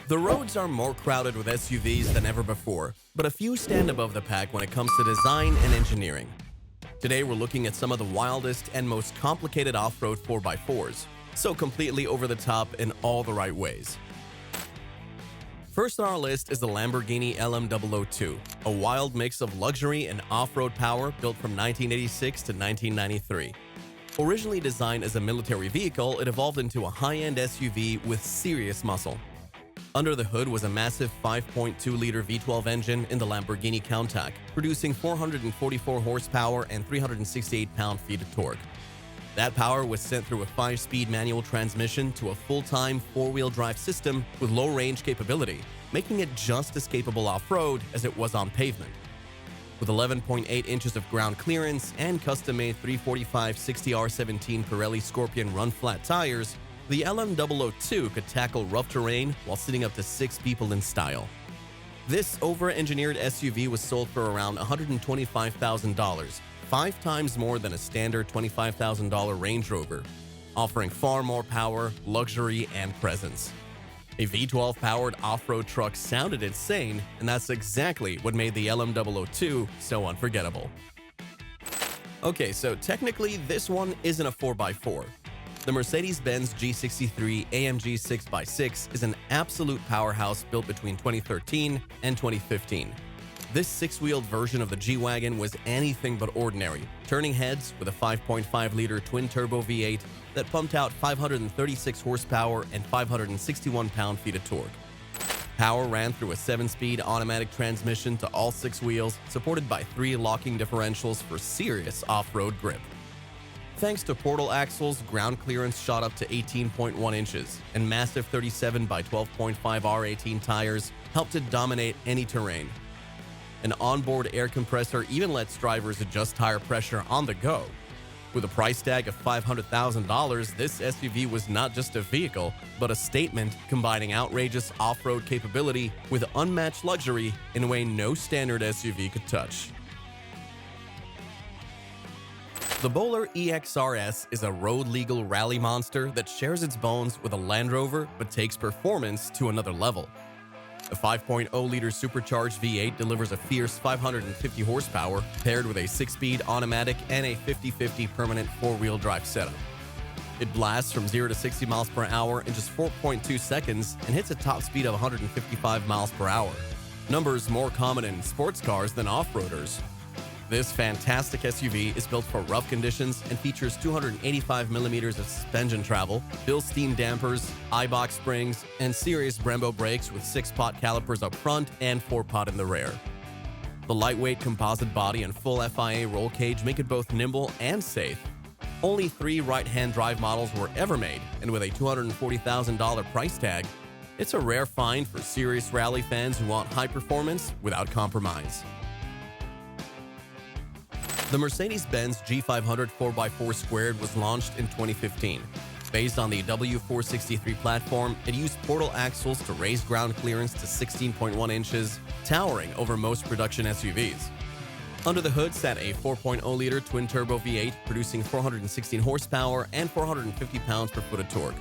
The roads are more crowded with SUVs than ever before, but a few stand above the pack when it comes to design and engineering. Today we're looking at some of the wildest and most complicated off-road 4x4s, so completely over the top in all the right ways. First on our list is the Lamborghini LM002, a wild mix of luxury and off-road power built from 1986 to 1993. Originally designed as a military vehicle, it evolved into a high-end SUV with serious muscle. Under the hood was a massive 5.2-liter V12 engine in the Lamborghini Countach, producing 444 horsepower and 368 pound-feet of torque. That power was sent through a 5-speed manual transmission to a full-time 4-wheel drive system with low-range capability, making it just as capable off-road as it was on pavement. With 11.8 inches of ground clearance and custom-made 345 60R17 Pirelli Scorpion run-flat tires, the LM002 could tackle rough terrain while sitting up to 6 people in style. This over-engineered SUV was sold for around $125,000, 5 times more than a standard $25,000 Range Rover, offering far more power, luxury, and presence. A V12-powered off-road truck sounded insane, and that's exactly what made the LM002 so unforgettable. Okay, so technically this one isn't a 4x4. The Mercedes-Benz G63 AMG 6x6 is an absolute powerhouse built between 2013 and 2015. This 6-wheeled version of the G-Wagon was anything but ordinary, turning heads with a 5.5-liter twin-turbo V8 that pumped out 536 horsepower and 561 pound-feet of torque. Power ran through a 7-speed automatic transmission to all 6 wheels, supported by 3 locking differentials for serious off-road grip. Thanks to portal axles, ground clearance shot up to 18.1 inches, and massive 37 by 12.5 R18 tires helped it dominate any terrain. An onboard air compressor even lets drivers adjust tire pressure on the go. With a price tag of $500,000, this SUV was not just a vehicle, but a statement combining outrageous off-road capability with unmatched luxury in a way no standard SUV could touch. The Bowler EXR-S is a road-legal rally monster that shares its bones with a Land Rover but takes performance to another level. The 5.0-liter supercharged V8 delivers a fierce 550 horsepower paired with a 6-speed automatic and a 50/50 permanent 4-wheel drive setup. It blasts from 0 to 60 miles per hour in just 4.2 seconds and hits a top speed of 155 miles per hour, numbers more common in sports cars than off-roaders. This fantastic SUV is built for rough conditions and features 285mm of suspension travel, Bilstein dampers, I-box springs, and serious Brembo brakes with 6-pot calipers up front and 4-pot in the rear. The lightweight composite body and full FIA roll cage make it both nimble and safe. Only 3 right-hand drive models were ever made, and with a $240,000 price tag, it's a rare find for serious rally fans who want high performance without compromise. The Mercedes-Benz G500 4x4 Squared was launched in 2015. Based on the W463 platform, it used portal axles to raise ground clearance to 16.1 inches, towering over most production SUVs. Under the hood sat a 4.0-liter twin-turbo V8 producing 416 horsepower and 450 pounds-per-foot of torque,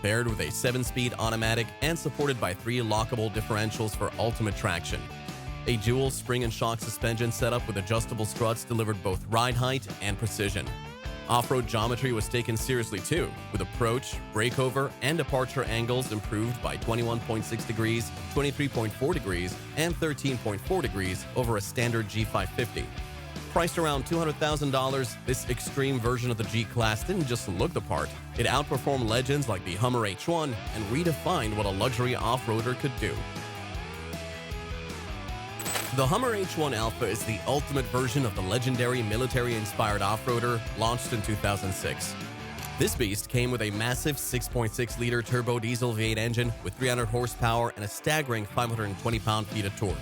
paired with a 7-speed automatic and supported by 3 lockable differentials for ultimate traction. A dual spring and shock suspension setup with adjustable struts delivered both ride height and precision. Off-road geometry was taken seriously too, with approach, breakover, and departure angles improved by 21.6 degrees, 23.4 degrees, and 13.4 degrees over a standard G550. Priced around $200,000, this extreme version of the G-Class didn't just look the part, it outperformed legends like the Hummer H1 and redefined what a luxury off-roader could do. The Hummer H1 Alpha is the ultimate version of the legendary military-inspired off-roader launched in 2006. This beast came with a massive 6.6-liter turbo diesel V8 engine with 300 horsepower and a staggering 520 pound-feet of torque.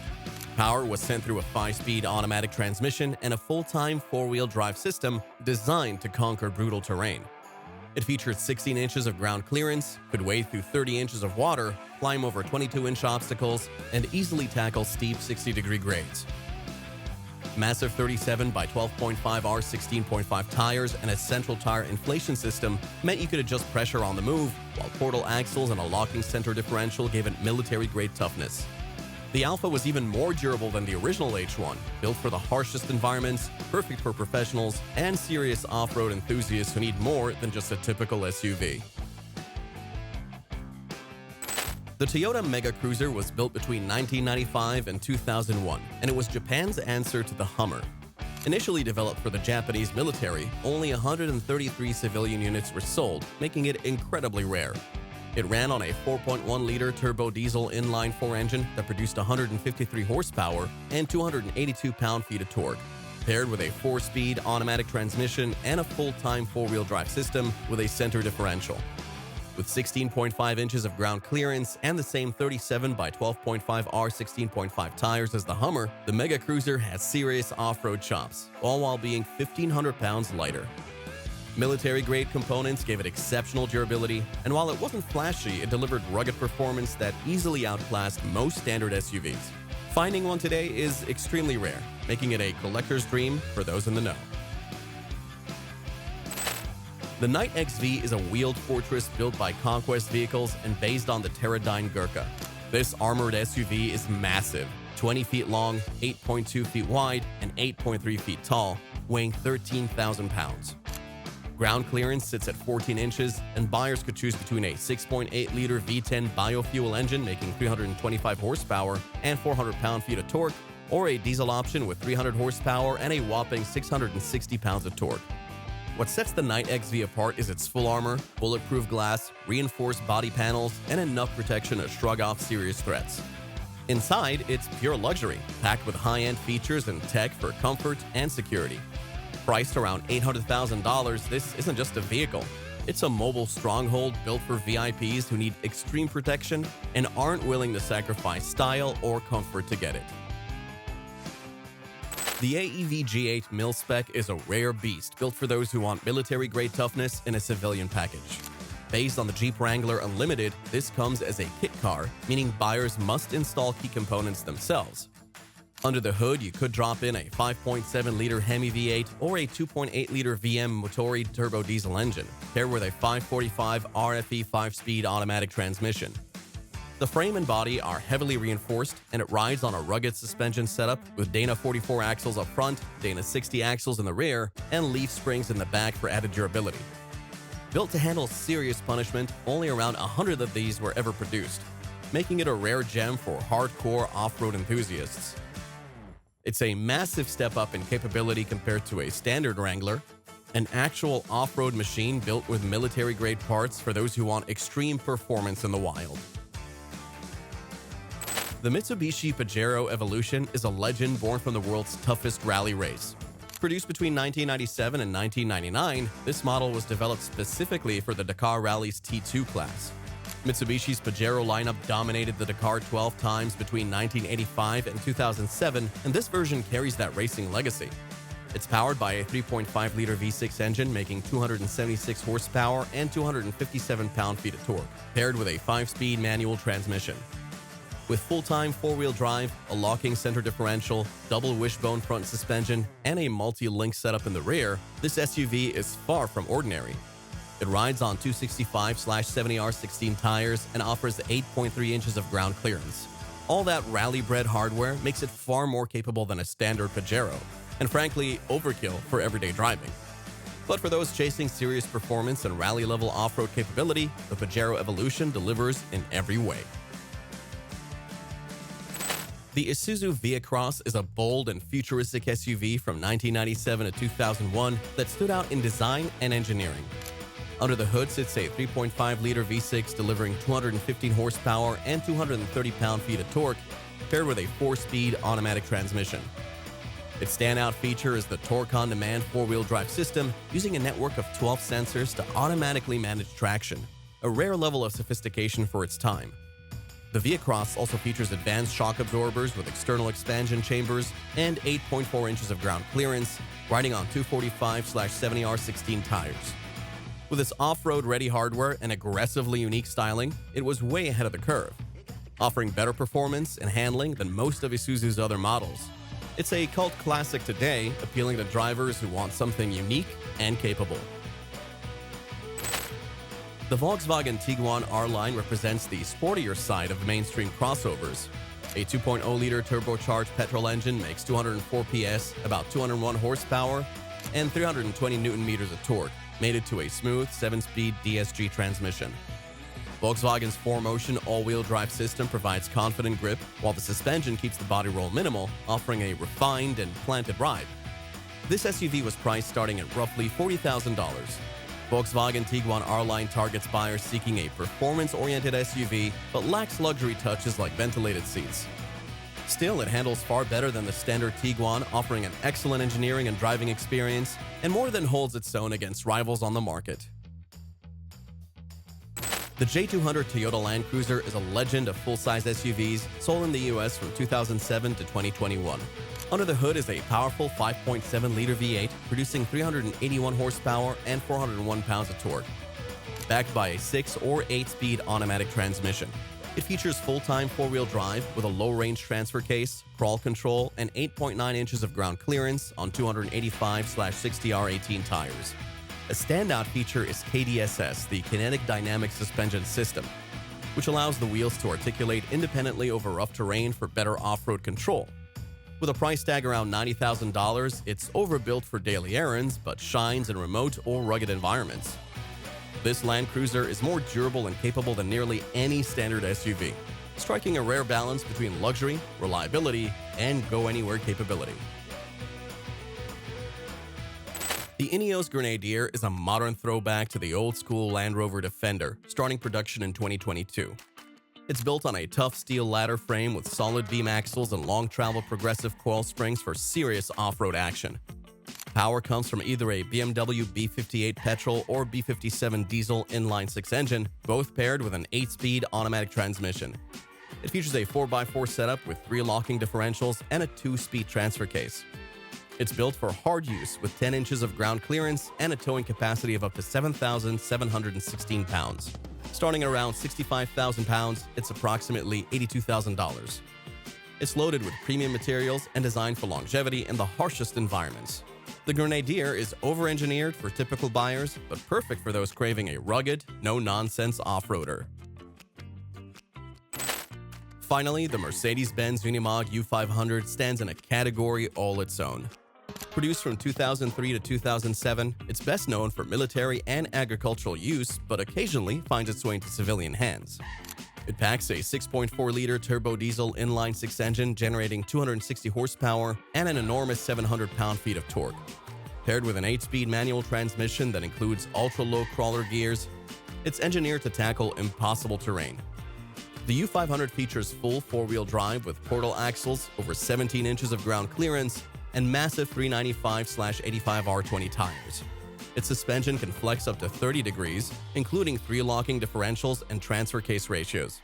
Power was sent through a 5-speed automatic transmission and a full-time 4-wheel drive system designed to conquer brutal terrain. It featured 16 inches of ground clearance, could wade through 30 inches of water, climb over 22-inch obstacles, and easily tackle steep 60-degree grades. Massive 37 by 12.5 R 16.5 tires and a central tire inflation system meant you could adjust pressure on the move, while portal axles and a locking center differential gave it military-grade toughness. The Alpha was even more durable than the original H1, built for the harshest environments, perfect for professionals and serious off-road enthusiasts who need more than just a typical SUV. The Toyota Mega Cruiser was built between 1995 and 2001, and it was Japan's answer to the Hummer. Initially developed for the Japanese military, only 133 civilian units were sold, making it incredibly rare. It ran on a 4.1-liter turbo diesel inline-4 engine that produced 153 horsepower and 282 pound-feet of torque, paired with a 4-speed automatic transmission and a full-time four-wheel drive system with a center differential. With 16.5 inches of ground clearance and the same 37 by 12.5 R 16.5 tires as the Hummer, the Mega Cruiser has serious off-road chops, all while being 1,500 pounds lighter. Military-grade components gave it exceptional durability, and while it wasn't flashy, it delivered rugged performance that easily outclassed most standard SUVs. Finding one today is extremely rare, making it a collector's dream for those in the know. The Knight XV is a wheeled fortress built by Conquest Vehicles and based on the Pterodyne Gurkha. This armored SUV is massive, 20 feet long, 8.2 feet wide, and 8.3 feet tall, weighing 13,000 pounds. Ground clearance sits at 14 inches, and buyers could choose between a 6.8-liter V10 biofuel engine making 325 horsepower and 400 pound-feet of torque, or a diesel option with 300 horsepower and a whopping 660 pounds of torque. What sets the Knight XV apart is its full armor, bulletproof glass, reinforced body panels, and enough protection to shrug off serious threats. Inside, it's pure luxury, packed with high-end features and tech for comfort and security. Priced around $800,000, this isn't just a vehicle. It's a mobile stronghold built for VIPs who need extreme protection and aren't willing to sacrifice style or comfort to get it. The AEV J8 Milspec is a rare beast built for those who want military-grade toughness in a civilian package. Based on the Jeep Wrangler Unlimited, this comes as a kit car, meaning buyers must install key components themselves. Under the hood, you could drop in a 5.7-liter Hemi V8 or a 2.8-liter VM Motori turbo diesel engine, paired with a 545 RFE 5-speed automatic transmission. The frame and body are heavily reinforced, and it rides on a rugged suspension setup with Dana 44 axles up front, Dana 60 axles in the rear, and leaf springs in the back for added durability. Built to handle serious punishment, only around 100 of these were ever produced, making it a rare gem for hardcore off-road enthusiasts. It's a massive step up in capability compared to a standard Wrangler, an actual off-road machine built with military-grade parts for those who want extreme performance in the wild. The Mitsubishi Pajero Evolution is a legend born from the world's toughest rally race. Produced between 1997 and 1999, this model was developed specifically for the Dakar Rally's T2 class. Mitsubishi's Pajero lineup dominated the Dakar 12 times between 1985 and 2007, and this version carries that racing legacy. It's powered by a 3.5-liter V6 engine making 276 horsepower and 257 pound-feet of torque, paired with a 5-speed manual transmission. With full-time four-wheel drive, a locking center differential, double wishbone front suspension, and a multi-link setup in the rear, this SUV is far from ordinary. It rides on 265/70R16 tires and offers 8.3 inches of ground clearance. All that rally-bred hardware makes it far more capable than a standard Pajero, and frankly, overkill for everyday driving. But for those chasing serious performance and rally-level off-road capability, the Pajero Evolution delivers in every way. The Isuzu VehiCROSS is a bold and futuristic SUV from 1997 to 2001 that stood out in design and engineering. Under the hood sits a 3.5-liter V6 delivering 215 horsepower and 230 pound-feet of torque, paired with a 4-speed automatic transmission. Its standout feature is the Torque on Demand four-wheel drive system using a network of 12 sensors to automatically manage traction, a rare level of sophistication for its time. The VehiCROSS also features advanced shock absorbers with external expansion chambers and 8.4 inches of ground clearance, riding on 245/70R16 tires. With its off-road ready hardware and aggressively unique styling, it was way ahead of the curve, offering better performance and handling than most of Isuzu's other models. It's a cult classic today, appealing to drivers who want something unique and capable. The Volkswagen Tiguan R-Line represents the sportier side of mainstream crossovers. A 2.0-liter turbocharged petrol engine makes 204 PS, about 201 horsepower, and 320 Nm of torque, mated to a smooth 7-speed DSG transmission. Volkswagen's 4Motion all-wheel drive system provides confident grip, while the suspension keeps the body roll minimal, offering a refined and planted ride. This SUV was priced starting at roughly $40,000. Volkswagen Tiguan R-Line targets buyers seeking a performance-oriented SUV, but lacks luxury touches like ventilated seats. Still, it handles far better than the standard Tiguan, offering an excellent engineering and driving experience, and more than holds its own against rivals on the market. The J200 Toyota Land Cruiser is a legend of full-size SUVs sold in the US from 2007 to 2021. Under the hood is a powerful 5.7-liter V8 producing 381 horsepower and 401 pounds of torque. Backed by a 6 or 8-speed automatic transmission. It features full-time 4-wheel drive with a low-range transfer case, crawl control, and 8.9 inches of ground clearance on 285/60R18 tires. A standout feature is KDSS, the Kinetic Dynamic Suspension System, which allows the wheels to articulate independently over rough terrain for better off-road control. With a price tag around $90,000, it's overbuilt for daily errands, but shines in remote or rugged environments. This Land Cruiser is more durable and capable than nearly any standard SUV, striking a rare balance between luxury, reliability, and go-anywhere capability. The Ineos Grenadier is a modern throwback to the old-school Land Rover Defender, starting production in 2022. It's built on a tough steel ladder frame with solid beam axles and long-travel progressive coil springs for serious off-road action. Power comes from either a BMW B58 petrol or B57 diesel inline-6 engine, both paired with an 8-speed automatic transmission. It features a 4x4 setup with 3 locking differentials and a 2-speed transfer case. It's built for hard use with 10 inches of ground clearance and a towing capacity of up to 7,716 pounds. Starting at around 65,000 pounds, it's approximately $82,000. It's loaded with premium materials and designed for longevity in the harshest environments. The Grenadier is over-engineered for typical buyers, but perfect for those craving a rugged, no-nonsense off-roader. Finally, the Mercedes-Benz Unimog U500 stands in a category all its own. Produced from 2003 to 2007, it's best known for military and agricultural use, but occasionally finds its way into civilian hands. It packs a 6.4-liter turbo diesel inline-6 engine generating 260 horsepower and an enormous 700 pound-feet of torque. Paired with an 8-speed manual transmission that includes ultra-low crawler gears, it's engineered to tackle impossible terrain. The U500 features full 4-wheel drive with portal axles, over 17 inches of ground clearance, and massive 395/85R20 tires. Its suspension can flex up to 30 degrees, including 3 locking differentials and transfer case ratios.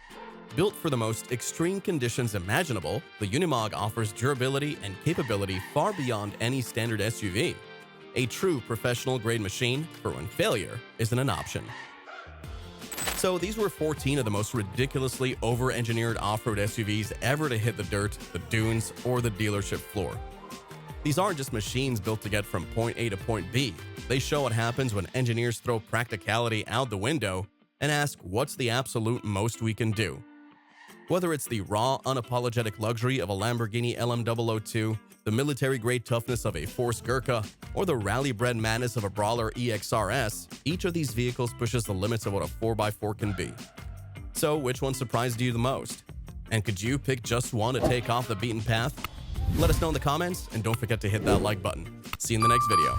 Built for the most extreme conditions imaginable, the Unimog offers durability and capability far beyond any standard SUV. A true professional-grade machine for when failure isn't an option. So these were 14 of the most ridiculously over-engineered off-road SUVs ever to hit the dirt, the dunes, or the dealership floor. These aren't just machines built to get from point A to point B. They show what happens when engineers throw practicality out the window and ask, what's the absolute most we can do? Whether it's the raw, unapologetic luxury of a Lamborghini LM002, the military-grade toughness of a Force Gurkha, or the rally-bred madness of a brawler EXR-S, each of these vehicles pushes the limits of what a 4x4 can be. So, which one surprised you the most? And could you pick just one to take off the beaten path? Let us know in the comments, and don't forget to hit that like button. See you in the next video.